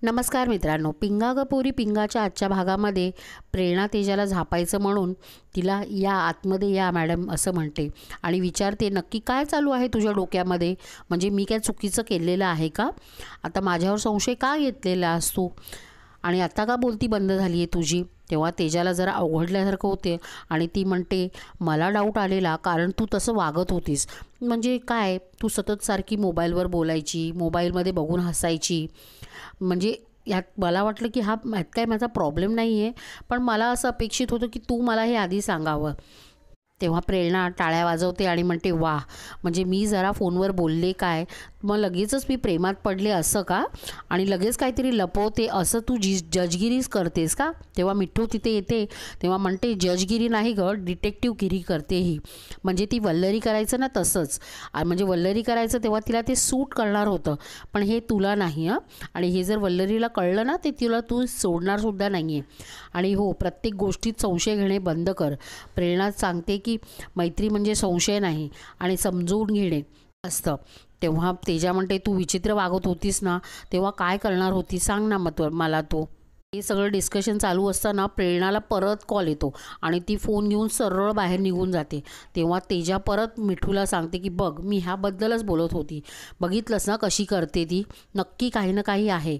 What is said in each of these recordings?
नमस्कार मित्रांनो, पिंगा गपोरी पिंगाच्या आजच्या भागामध्ये प्रेरणा तेजाला झापायचं म्हणून तिला या आतमध्ये या मॅडम असं म्हणते आणि विचारते, नक्की काय चालू आहे तुझ्या डोक्यामध्ये? म्हणजे मी काय चुकीचं केलेलं आहे का? आता माझ्यावर संशय का घेतलेला आहेस तू? आणि आता का बोलती बंद झाली आहे तुझी? तेव्हा तेजाला जरा अवघडल्यासारखं होते आणि ती म्हणते, मला डाऊट आलेला कारण तू तसं वागत होतीस. म्हणजे काय, तू सतत सारखी मोबाईलवर बोलायची, मोबाईलमध्ये बघून हसायची. म्हणजे यात मला वाटलं की ह्यात काय माझा प्रॉब्लेम नाही आहे, पण मला असं अपेक्षित होतं की तू मला हे आधी सांगावं. तेव्हा प्रेरणा टाळ्या वाजवते आणि म्हणते, वाह! म्हणजे मी जरा फोनवर बोलले काय, मग लगेचच मी प्रेमात पडले असं का? आणि लगेच काहीतरी लपवते असं तू जजगिरीच करतेस का? तेव्हा मिठ्ठू तिथे येते. तेव्हा म्हणते, जजगिरी नाही गं, डिटेक्टिव्हगिरी करते ही. म्हणजे ती वल्लरी करायचं ना तसंच. म्हणजे वल्लरी करायचं तेव्हा तिला ते सूट करणार होतं, पण हे तुला नाही हं. आणि हे जर वल्लरीला कळलं ना, ते तुला तू सोडणारसुद्धा नाही आहे. आणि हो, प्रत्येक गोष्टीत संशय घेणे बंद कर. प्रेरणा सांगते की मैत्री म्हणजे संशय नाही आणि समजून घेणे असतं. तेव्हा तेजा म्हणते, तू विचित्र वागत होतीस ना, तेव्हा काय करणार होती सांग ना मग मला तू. हे सगळं डिस्कशन चालू असताना प्रेरणाला परत कॉल येतो आणि ती फोन घेऊन सरळ बाहेर निघून जाते. तेव्हा तेजा परत मिठूला सांगते की बघ, मी ह्याबद्दलच बोलत होती. बघितलंस ना कशी करते ती? नक्की काही ना काही आहे.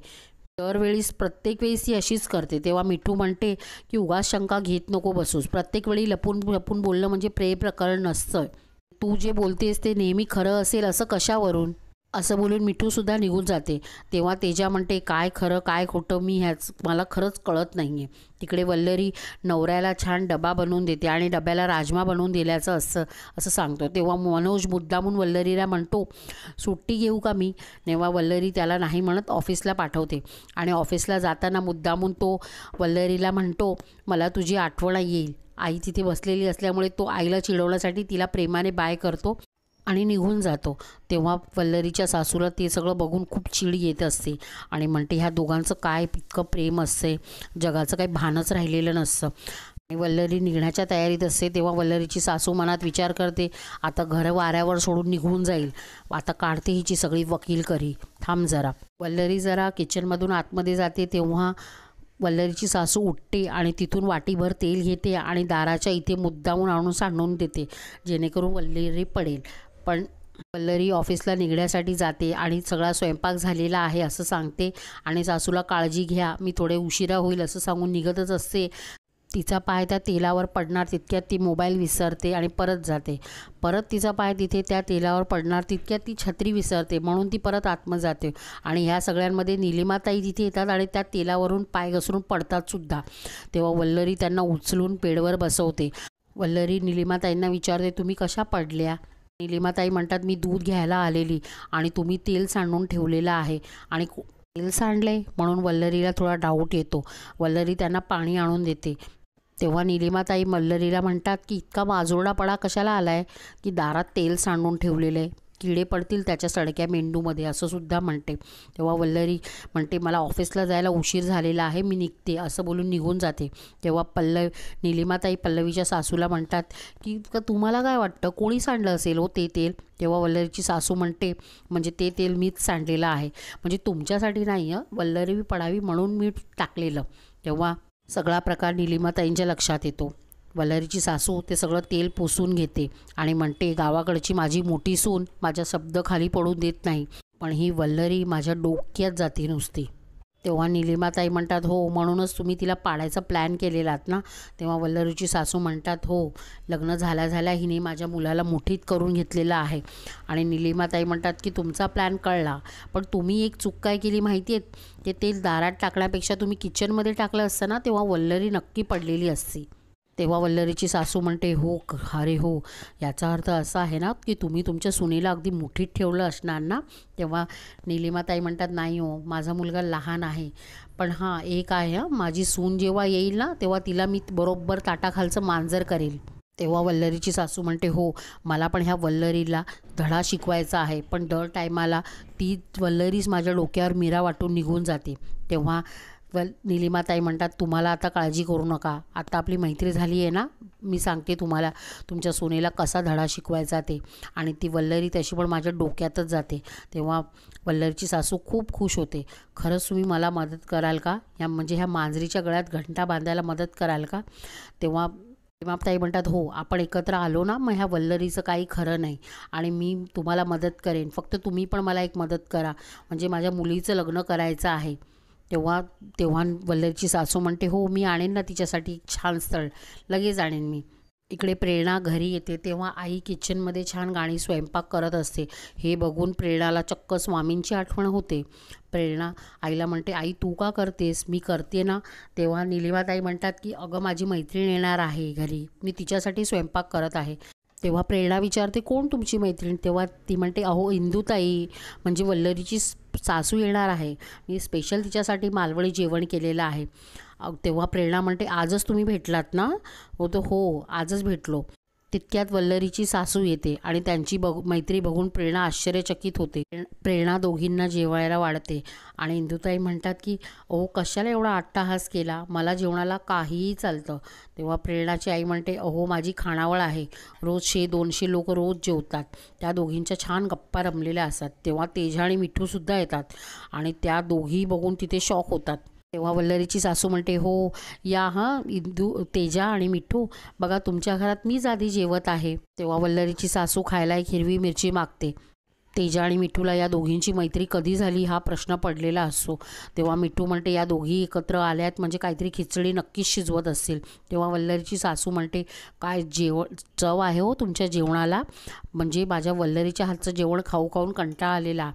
दरवेळीस प्रत्येक वेळेस ती अशीच करते. तेव्हा मिठू म्हणते की उगाच शंका घेत नको बसूस. प्रत्येक वेळी लपून लपून बोलणं म्हणजे प्रेम प्रकरण नसतं. तू जे बोलतेस ते नेहमी खरं असेल असं कशावरून? असं बोलून मिठूसुद्धा निघून जाते. तेव्हा तेजा म्हणते, काय खरं काय खोटं मला खरंच कळत नाही आहे. तिकडे वल्लरी नवऱ्याला छान डबा बनवून देते आणि डब्याला राजमा बनवून दिल्याचं असं असं सांगतो. तेव्हा मनोज मुद्दामून वल्लरीला म्हणतो, सुट्टी घेऊ का मी? तेव्हा वल्लरी त्याला नाही म्हणत ऑफिसला पाठवते आणि ऑफिसला जाताना मुद्दामून तो वल्लरीला म्हणतो, मला तुझी आठवण येईल. आई तिथे बसलेली असल्यामुळे तो आईला चिडवण्यासाठी तिला प्रेमाने बाय करतो आणि निघून जातो. तेव्हा वल्लरीच्या सासूला ते सगळं बघून खूप चीड येत असते आणि म्हणते, ह्या दोघांचं काय इतकं प्रेम असते, जगाचं काही भानच राहिलेलं नसतं. आणि वल्लरी निघण्याच्या तयारीत असते. तेव्हा वल्लरीची सासू मनात विचार करते, आता घर वाऱ्यावर सोडून निघून जाईल, आता काढते हिची सगळी वकीलकरी, थांब जरा. वल्लरी जरा किचनमधून आतमध्ये जाते. तेव्हा वल्लरीची सासू उठते आणि तिथून वाटीभर तेल घेते आणि दाराच्या इथे मुद्दामून आणून सांडून देते, जेणेकरून वल्लरी पडेल. पण वल्लरी ऑफिसला निघण्यासाठी जाते आणि सगळा स्वयंपाक झालेला आहे असं सांगते आणि सासूला काळजी घ्या, मी थोडे उशिरा होईल असं सांगून निघतच असते. तिचा पाय त्या तेलावर पडणार तितक्यात ती मोबाईल विसरते आणि परत जाते. परत तिचा पाय तिथे त्या तेलावर पडणार तितक्यात ती छत्री विसरते, म्हणून ती परत आतमध्ये जाते. आणि ह्या सगळ्यांमध्ये निलिमाताई तिथे येतात आणि त्या तेलावरून पाय घसरून पडतातसुद्धा. तेव्हा वल्लरी त्यांना उचलून बेडवर बसवते. वल्लरी निलिमाताईंना विचारते, तुम्ही कशा पडल्या? निलिमाताई म्हणतात, मी दूध घ्यायला आलेली आणि तुम्ही तेल सांडून ठेवलेलं आहे आणि तेल सांडले म्हणून वल्लरीला थोडा डाऊट येतो. वल्लरी त्यांना पाणी आणून देते. तेव्हा निलिमाताई वल्लरीला म्हणतात की इतका माजोरडापणा कशाला आला आहे की दारात तेल सांडून ठेवलेलं आहे, किडे पडतील त्याच्या सडक्या मेंदूमध्ये असं सुद्धा म्हणते. तेव्हा वल्लरी म्हणते, मला ऑफिसला जायला उशीर झालेला आहे, मी निघते असं बोलून निघून जाते. तेव्हा निलिमाताई पल्लवीच्या सासूला म्हणतात की तुम्हाला काय वाटतं, कोणी सांडलं असेल हो ते तेल? तेव्हा वल्लरीची सासू म्हणते, म्हणजे ते तेल मीच सांडलेलं आहे, म्हणजे तुमच्यासाठी नाही हं, वल्लरी पडावी म्हणून मी टाकलेलं. तेव्हा सगळा प्रकार निलिमाताईंच्या लक्षात येतो. वल्लरीची सासू ते सगळं तेल पुसून घेते आणि म्हणते, गावाकडची माझी मोठी सून माझ्या शब्द खाली पडू देत नाही, पण ही वल्लरी माझ्या डोक्यात जाते नुसती. तेव्हा निलिमाताई म्हणतात, हो म्हणूनच तुम्ही तिला पाडायचा प्लॅन केलेलात ना? तेव्हा वल्लरीची सासू म्हणतात, हो, लग्न झाल्या हिने माझ्या मुलाला मुठीत करून घेतलेलं आहे. आणि निलिमाताई म्हणतात की तुमचा प्लॅन कळला, पण तुम्ही एक चूक काय केली माहिती आहे? ते तेल दारात टाकण्यापेक्षा तुम्ही किचनमध्ये टाकलं असतं ना, तेव्हा वल्लरी नक्की पडलेली असती. तेव्हा वल्लरीची सासू म्हणते, हो अरे हो, याचा अर्थ असा आहे ना की तुम्ही तुमच्या सुनेला अगदी मुठीत ठेवलं असणार ना? तेव्हा निलिमाताई म्हणतात, नाही हो, माझा मुलगा लहान आहे, पण हां एक आहे हं, माझी सून जेव्हा येईल ना तेव्हा तिला मी बरोबर ताटाखालचं मांजर करेल. तेव्हा वल्लरीची सासू म्हणते, हो, मला पण ह्या वल्लरीला धडा शिकवायचा आहे, पण दर टायमाला ती वल्लरीच माझ्या डोक्यावर मिरा वाटून निघून जाते. तेव्हा निलिमाताई म्हणतात, तुम्हाला आता काळजी करू नका, आता आपली मैत्री झाली आहे ना, मी सांगते तुम्हाला तुमच्या सुनेला कसा धडा शिकवायचा ते. आणि ती वल्लरी तशी पण माझ्या डोक्यातच जाते. तेव्हा वल्लरीची सासू खूप खुश होते. खरंच तुम्ही मला मदत कराल का, म्हणजे ह्या मांजरीच्या गळ्यात घंटा बांधायला मदत कराल का. तेव्हा ताई म्हणतात, हो आपण एकत्र आलो ना, मग ह्या वल्लरीचं काही खरं नाही आणि मी तुम्हाला मदत करेन, फक्त तुम्ही पण मला एक मदत करा, म्हणजे माझ्या मुलीचं लग्न करायचं आहे. तेव्हा तेव्हा वल्लरीची सासू म्हणते, हो मी आणेन ना तिच्यासाठी एक छान स्थळ, लगेच आणेन मी. इकडे प्रेरणा घरी येते तेव्हा आई किचनमध्ये छान गाणी स्वयंपाक करत असते. हे बघून प्रेरणाला चक्क स्वामींची आठवण होते. प्रेरणा आईला म्हणते, आई तू का करतेस, मी करते ना. तेव्हा निलिमाताई म्हणतात की अगं माझी मैत्रीण येणार आहे घरी, मी तिच्यासाठी स्वयंपाक करत आहे. तेव्हा प्रेरणा विचारते, कोण तुमची मैत्रीण. तेव्हा ती म्हणते, अहो इंदुताई, म्हणजे वल्लरीची सासू येणार आहे, मी स्पेशल तिच्यासाठी मालवणी जेवण केलेलं आहे. तेव्हा प्रेरणा म्हणते, आजच तुम्ही भेटलात ना. हो आजच भेटलो. तितक्यात वल्लरीची सासू येते आणि त्यांची मैत्री बघून प्रेरणा आश्चर्यचकित होते. प्रेरणा दोघींना जेवायला वाढते आणि इंदुताई म्हणतात की कशाला एवढा अट्टाहास केला, मला जेवणाला काहीही चालतं. तेव्हा प्रेरणाची आई म्हणते, माझी खानावळ आहे, रोज 100-200 लोक रोज जेवतात. त्या दोघींच्या छान गप्पा रमलेल्या असतात. तेव्हा तेजा आणि मिठूसुद्धा येतात आणि त्या दोघी बघून तिथे शॉक होतात. तेव्हा वल्लरीची सासू म्हणते, हो या तेजा आणि मिठू, बघा तुमच्या घरात मीच आधी जेवत आहे. तेव्हा वल्लरीची सासू खायला एक हिरवी मिरची मागते. तेजा आणि मिठूला या दोघींची मैत्री कधी झाली हा प्रश्न पडलेला असतो. तेव्हा मिठू म्हणते, या दोघी एकत्र आल्यात म्हणजे काहीतरी खिचडी नक्कीच शिजवत असतील. तेव्हा वल्लरीची सासू म्हणते, काय चव आहे हो तुमच्या जेवणाला, म्हणजे माझ्या वल्लरीच्या हातचं जेवण खाऊन कंटाळा आलेला.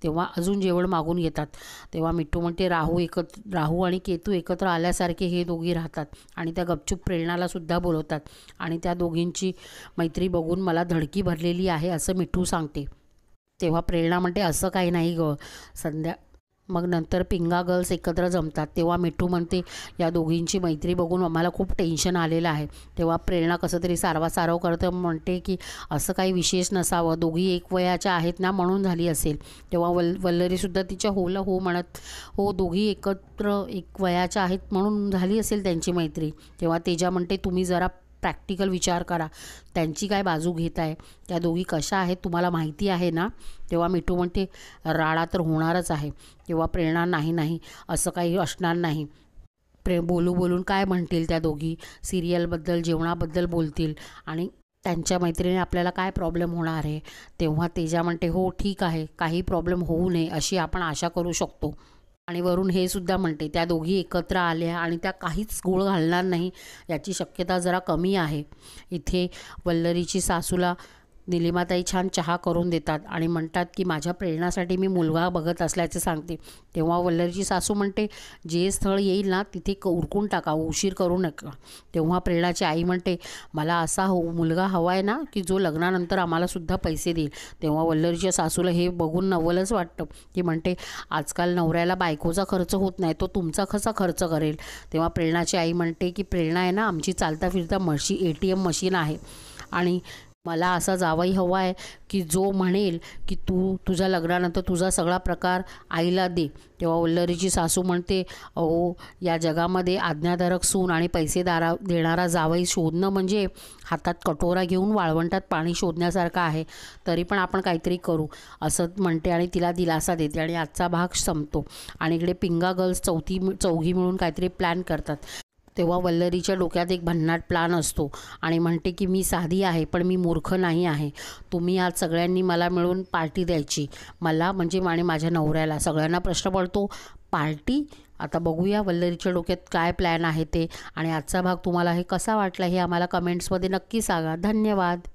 तेव्हा अजून जेवण मागून घेतात. तेव्हा मिठू म्हणते, राहू आणि केतू एकत्र आल्यासारखे हे दोघी राहतात आणि त्या गपचूप प्रेरणालासुद्धा बोलवतात आणि त्या दोघींची मैत्री बघून मला धडकी भरलेली आहे असं मिठू सांगते. तेव्हा प्रेरणा म्हणते, असं काही नाही गं. मग नंतर पिंगा गर्ल्स एकत्र जमतात. तेव्हा मिठू म्हणते, या दोघींची मैत्री बघून आम्हाला खूप टेन्शन आलेलं आहे. तेव्हा प्रेरणा कसं तरी सारवासारव करतं, म्हणते की असं काही विशेष नसावं, दोघी एक वयाच्या आहेत ना म्हणून झाली असेल. तेव्हा वल्लरीसुद्धा तिच्या होला हो म्हणत, हो दोघी एकत्र एक वयाच्या आहेत म्हणून झाली असेल त्यांची मैत्री. तेव्हा तेजा म्हणते, तुम्ही जरा प्रॅक्टिकल विचार करा, त्यांची काय बाजू घेत आहे, त्या दोघी कशा आहेत तुम्हाला माहिती आहे ना. तेव्हा मिठू म्हणते, राडा तर होणारच आहे. तेव्हा प्रेरणा, नाही असं काही असणार नाही, बोलून काय म्हणतील त्या दोघी, सिरियलबद्दल जेवणाबद्दल बोलतील आणि त्यांच्या मैत्रिणी आपल्याला काय प्रॉब्लेम होणार आहे. तेव्हा तेजा म्हणते, हो ठीक आहे, काही प्रॉब्लेम होऊ नये अशी आपण आशा करू शकतो. आणि वरून हे सुद्धा म्हणते, त्या दोघी एकत्र आल्या आणि त्या काहीच गोळ घालणार नाही याची शक्यता जरा कमी आहे. इथे वल्लरीची सासूला निलिमाताई छान चहा करून देतात आणि म्हणतात की माझ्या प्रेरणासाठी मी मुलगा बघत असल्याचे सांगते. तेव्हा वल्लरीची सासू म्हणते, जे स्थळ येईल ना तिथे उरकून टाका, उशीर करू नका. तेव्हा प्रेरणाची आई म्हणते, मला असा मुलगा हवा आहे ना की जो लग्नानंतर आम्हालासुद्धा पैसे देईल. तेव्हा वल्लरीच्या सासूला हे बघून नवलच वाटतं. ती म्हणते, आजकाल नवऱ्याला बायकोचा खर्च होत नाही, तो तुमचा कसा खर्च करेल. तेव्हा प्रेरणाची आई म्हणते की प्रेरणा आहे ना, आमची चालता फिरता ATM मशीन आहे आणि मला असा जावई हवा आहे की जो म्हणेल की तुझ्या लग्नानंतर तुझा सगळा प्रकार आईला दे. तेव्हा वल्लरीची सासू म्हणते, या जगामध्ये आज्ञाधारक सून आणि पैसे देणारा जावई शोधणं म्हणजे हातात कटोरा घेऊन वाळवंटात पाणी शोधण्यासारखं आहे. तरी पण आपण काहीतरी करू असं म्हणते आणि तिला दिलासा देते आणि आजचा भाग संपतो. आणि इकडे पिंगा गर्ल्स चौघी मिळून काहीतरी प्लॅन करतात. तेव्हा वल्लरीच्या डोक्यात एक भन्नाट प्लान असतो आणि म्हणते की मी साधी आहे पण मी मूर्ख नाही आहे. तुम्ही आज सगळ्यांनी मला मिळून पार्टी द्यायची, मला म्हणजे आणि माझ्या नवऱ्याला. सगळ्यांना प्रश्न पडतो, पार्टी. आता बघूया वल्लरीच्या डोक्यात काय प्लॅन आहे ते. आणि आजचा भाग तुम्हाला हे कसा वाटला हे आम्हाला कमेंट्समध्ये नक्की सांगा. धन्यवाद.